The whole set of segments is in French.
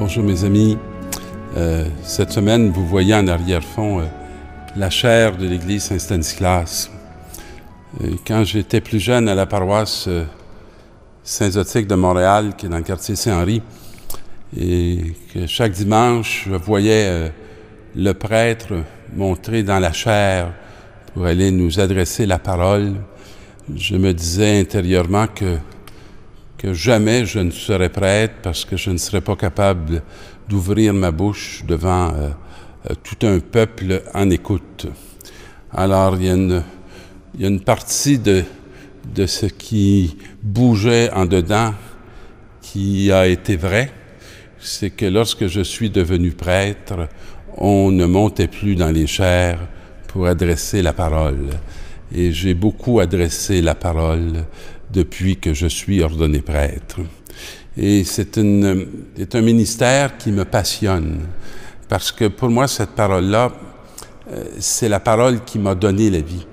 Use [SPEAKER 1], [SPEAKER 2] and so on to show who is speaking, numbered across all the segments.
[SPEAKER 1] Bonjour mes amis. Cette semaine, vous voyez en arrière-fond la chaire de l'église Saint-Stanislas. Quand j'étais plus jeune à la paroisse Saint-Zotique de Montréal, qui est dans le quartier Saint-Henri, et que chaque dimanche, je voyais le prêtre montrer dans la chaire pour aller nous adresser la parole, je me disais intérieurement que jamais je ne serais prêtre parce que je ne serais pas capable d'ouvrir ma bouche devant tout un peuple en écoute. Alors, il y a une partie de ce qui bougeait en dedans qui a été vrai, c'est que lorsque je suis devenu prêtre, on ne montait plus dans les chaires pour adresser la parole. Et j'ai beaucoup adressé la parole depuis que je suis ordonné prêtre. Et c'est un ministère qui me passionne, parce que pour moi, cette parole-là, c'est la parole qui m'a donné la vie.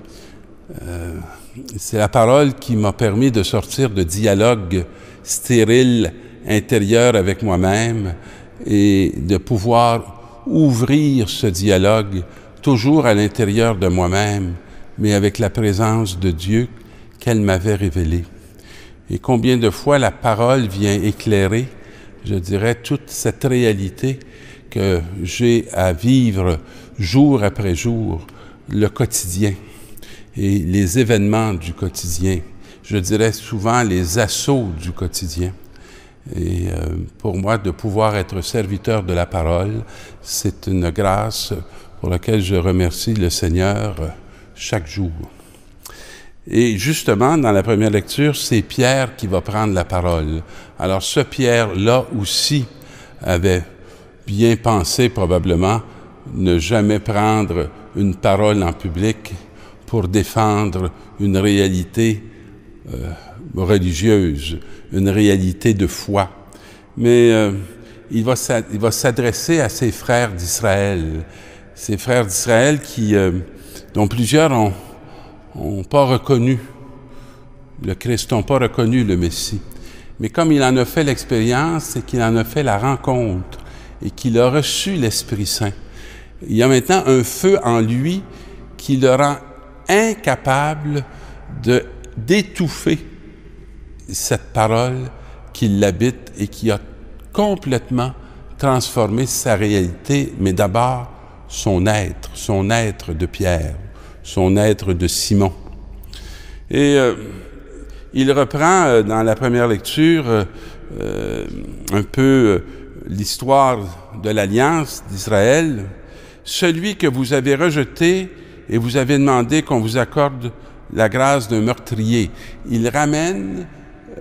[SPEAKER 1] C'est la parole qui m'a permis de sortir de dialogue stérile intérieur avec moi-même et de pouvoir ouvrir ce dialogue toujours à l'intérieur de moi-même, mais avec la présence de Dieu qu'elle m'avait révélée. Et combien de fois la parole vient éclairer, je dirais, toute cette réalité que j'ai à vivre jour après jour, le quotidien et les événements du quotidien. Je dirais souvent les assauts du quotidien. Et pour moi, de pouvoir être serviteur de la parole, c'est une grâce pour laquelle je remercie le Seigneur chaque jour. Et justement, dans la première lecture, c'est Pierre qui va prendre la parole. Alors ce Pierre-là aussi avait bien pensé probablement ne jamais prendre une parole en public pour défendre une réalité religieuse, une réalité de foi. Mais il va s'adresser à ses frères d'Israël. Ces frères d'Israël dont plusieurs n'ont pas reconnu le Christ, n'ont pas reconnu le Messie. Mais comme il en a fait l'expérience et qu'il en a fait la rencontre et qu'il a reçu l'Esprit Saint, il y a maintenant un feu en lui qui le rend incapable d'étouffer cette parole qui l'habite et qui a complètement transformé sa réalité, mais d'abord son être de Pierre, son être de Simon. Et il reprend dans la première lecture un peu l'histoire de l'Alliance d'Israël. Celui que vous avez rejeté et vous avez demandé qu'on vous accorde la grâce d'un meurtrier. Il ramène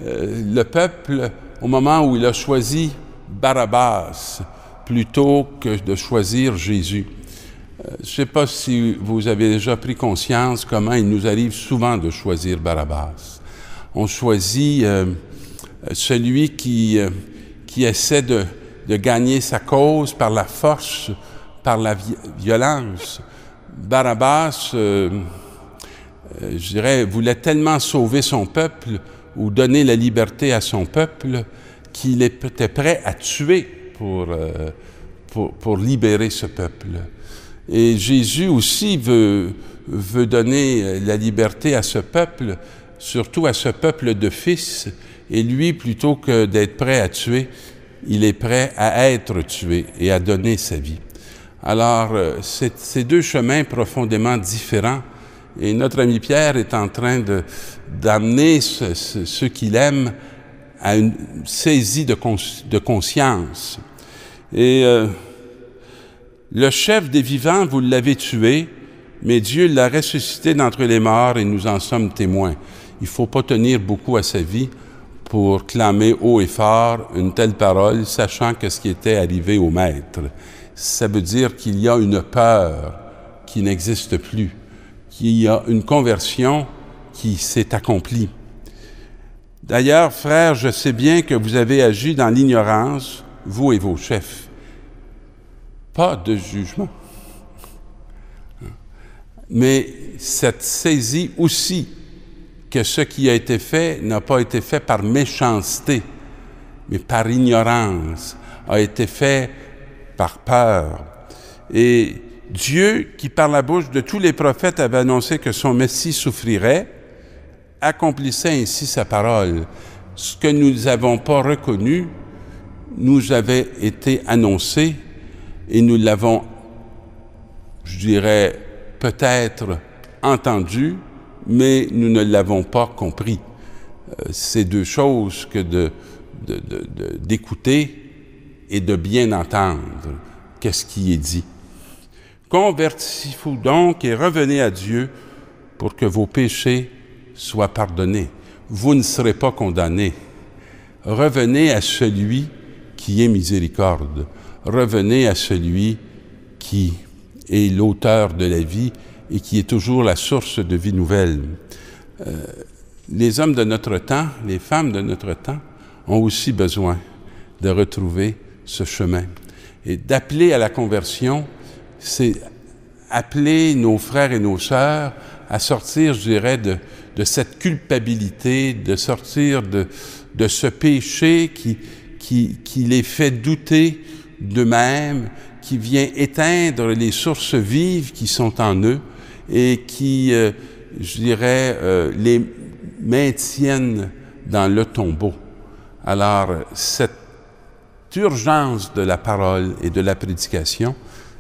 [SPEAKER 1] le peuple au moment où il a choisi Barabbas plutôt que de choisir Jésus. Je ne sais pas si vous avez déjà pris conscience comment il nous arrive souvent de choisir Barabbas. On choisit celui qui essaie de gagner sa cause par la force, par la violence. Barabbas, je dirais, voulait tellement sauver son peuple ou donner la liberté à son peuple qu'il était prêt à tuer pour libérer ce peuple. Et Jésus aussi veut donner la liberté à ce peuple, surtout à ce peuple de fils. Et lui, plutôt que d'être prêt à tuer, il est prêt à être tué et à donner sa vie. Alors, c'est deux chemins profondément différents. Et notre ami Pierre est en train d'amener ceux qu'il aime à une saisie de conscience. Et le chef des vivants, vous l'avez tué, mais Dieu l'a ressuscité d'entre les morts et nous en sommes témoins. Il ne faut pas tenir beaucoup à sa vie pour clamer haut et fort une telle parole, sachant que ce qui était arrivé au Maître. Ça veut dire qu'il y a une peur qui n'existe plus, qu'il y a une conversion qui s'est accomplie. D'ailleurs, frères, je sais bien que vous avez agi dans l'ignorance, vous et vos chefs. Pas de jugement. Mais cette saisie aussi que ce qui a été fait n'a pas été fait par méchanceté, mais par ignorance, a été fait par peur. Et Dieu, qui par la bouche de tous les prophètes avait annoncé que son Messie souffrirait, accomplissait ainsi sa parole. Ce que nous n'avons pas reconnu nous avait été annoncé et nous l'avons, je dirais, peut-être entendu, mais nous ne l'avons pas compris. C'est deux choses que d'écouter et de bien entendre qu'est-ce qui est dit. Convertissez-vous donc et revenez à Dieu pour que vos péchés soient pardonnés. Vous ne serez pas condamnés. Revenez à celui qui est miséricorde. Revenez à celui qui est l'auteur de la vie et qui est toujours la source de vie nouvelle. Les hommes de notre temps, les femmes de notre temps, ont aussi besoin de retrouver ce chemin. Et d'appeler à la conversion, c'est appeler nos frères et nos sœurs à sortir, je dirais, de cette culpabilité, de sortir de ce péché qui les fait douter d'eux-mêmes, qui vient éteindre les sources vives qui sont en eux et qui, je dirais, les maintiennent dans le tombeau. Alors, cette urgence de la parole et de la prédication,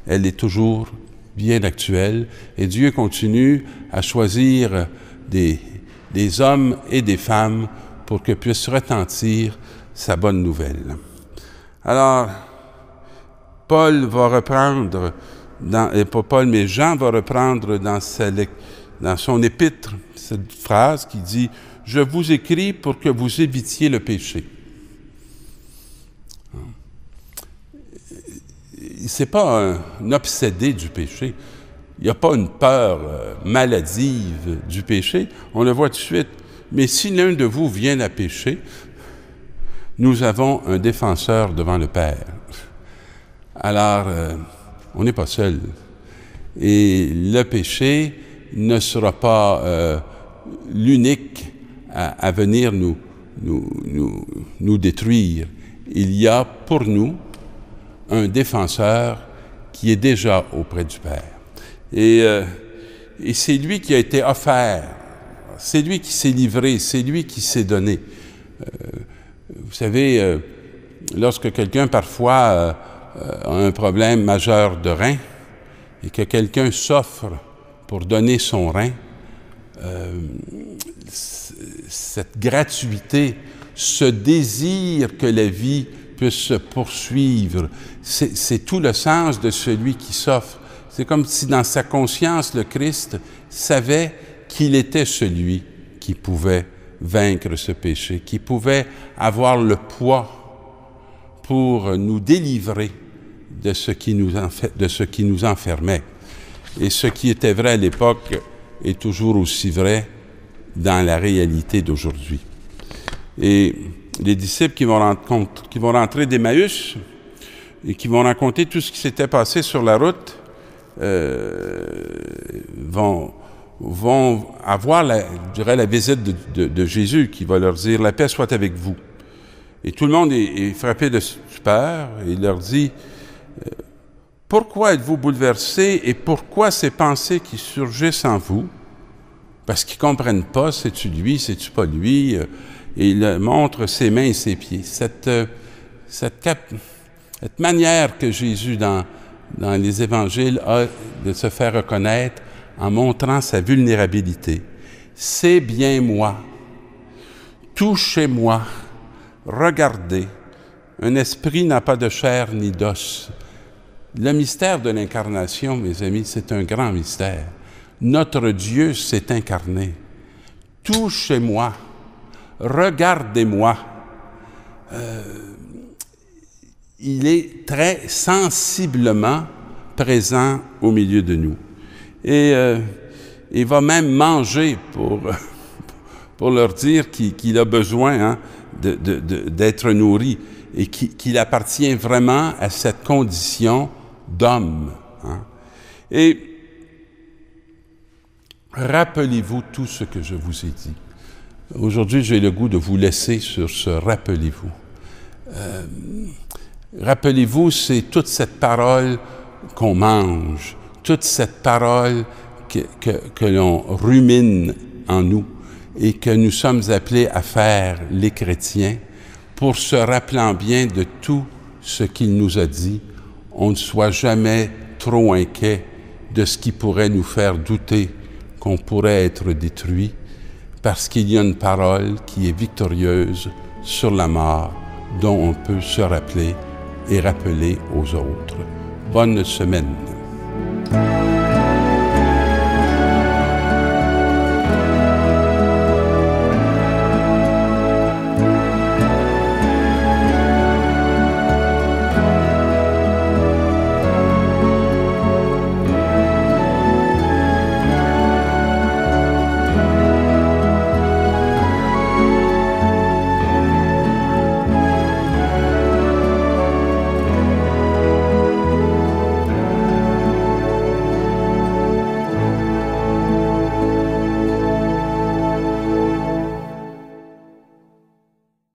[SPEAKER 1] elle est toujours bien actuelle et Dieu continue à choisir des hommes et des femmes pour que puisse retentir sa bonne nouvelle. Alors, Paul va reprendre, pas Paul, mais Jean va reprendre dans son épître cette phrase qui dit « Je vous écris pour que vous évitiez le péché ». C'est pas un obsédé du péché. Il n'y a pas une peur maladive du péché. On le voit tout de suite. Mais si l'un de vous vient à pécher, nous avons un défenseur devant le Père. Alors, on n'est pas seul. Et le péché ne sera pas l'unique à venir nous détruire. Il y a pour nous un défenseur qui est déjà auprès du Père. Et c'est lui qui a été offert, c'est lui qui s'est livré, c'est lui qui s'est donné. Vous savez, lorsque quelqu'un parfois a un problème majeur de rein et que quelqu'un s'offre pour donner son rein, cette gratuité, ce désir que la vie puisse se poursuivre, c'est tout le sens de celui qui s'offre. C'est comme si dans sa conscience, le Christ savait qu'il était celui qui pouvait vaincre ce péché, qui pouvait avoir le poids pour nous délivrer de ce qui nous enfermait. Et ce qui était vrai à l'époque est toujours aussi vrai dans la réalité d'aujourd'hui. Et les disciples qui vont rentrer d'Emmaüs et qui vont raconter tout ce qui s'était passé sur la route vont avoir, la visite de Jésus qui va leur dire « La paix soit avec vous ». Et tout le monde est frappé de stupeur et il leur dit « Pourquoi êtes-vous bouleversés et pourquoi ces pensées qui surgissent en vous? » Parce qu'ils ne comprennent pas, c'est-tu lui, c'est-tu pas lui? Et il montre ses mains et ses pieds. Cette manière que Jésus, dans les évangiles, a de se faire reconnaître en montrant sa vulnérabilité. C'est bien moi. Touchez-moi. Regardez. Un esprit n'a pas de chair ni d'os. Le mystère de l'incarnation, mes amis, c'est un grand mystère. Notre Dieu s'est incarné. Touchez-moi. Regardez-moi. Il est très sensiblement présent au milieu de nous. Et il va même manger pour leur dire qu'il a besoin d'être nourri et qu'il appartient vraiment à cette condition d'homme. Et rappelez-vous tout ce que je vous ai dit. Aujourd'hui, j'ai le goût de vous laisser sur ce « rappelez-vous ». Rappelez-vous, c'est toute cette parole qu'on mange, toute cette parole que l'on rumine en nous et que nous sommes appelés à faire, les chrétiens, pour se rappelant bien de tout ce qu'il nous a dit, on ne soit jamais trop inquiet de ce qui pourrait nous faire douter qu'on pourrait être détruit, parce qu'il y a une parole qui est victorieuse sur la mort, dont on peut se rappeler et rappeler aux autres. Bonne semaine.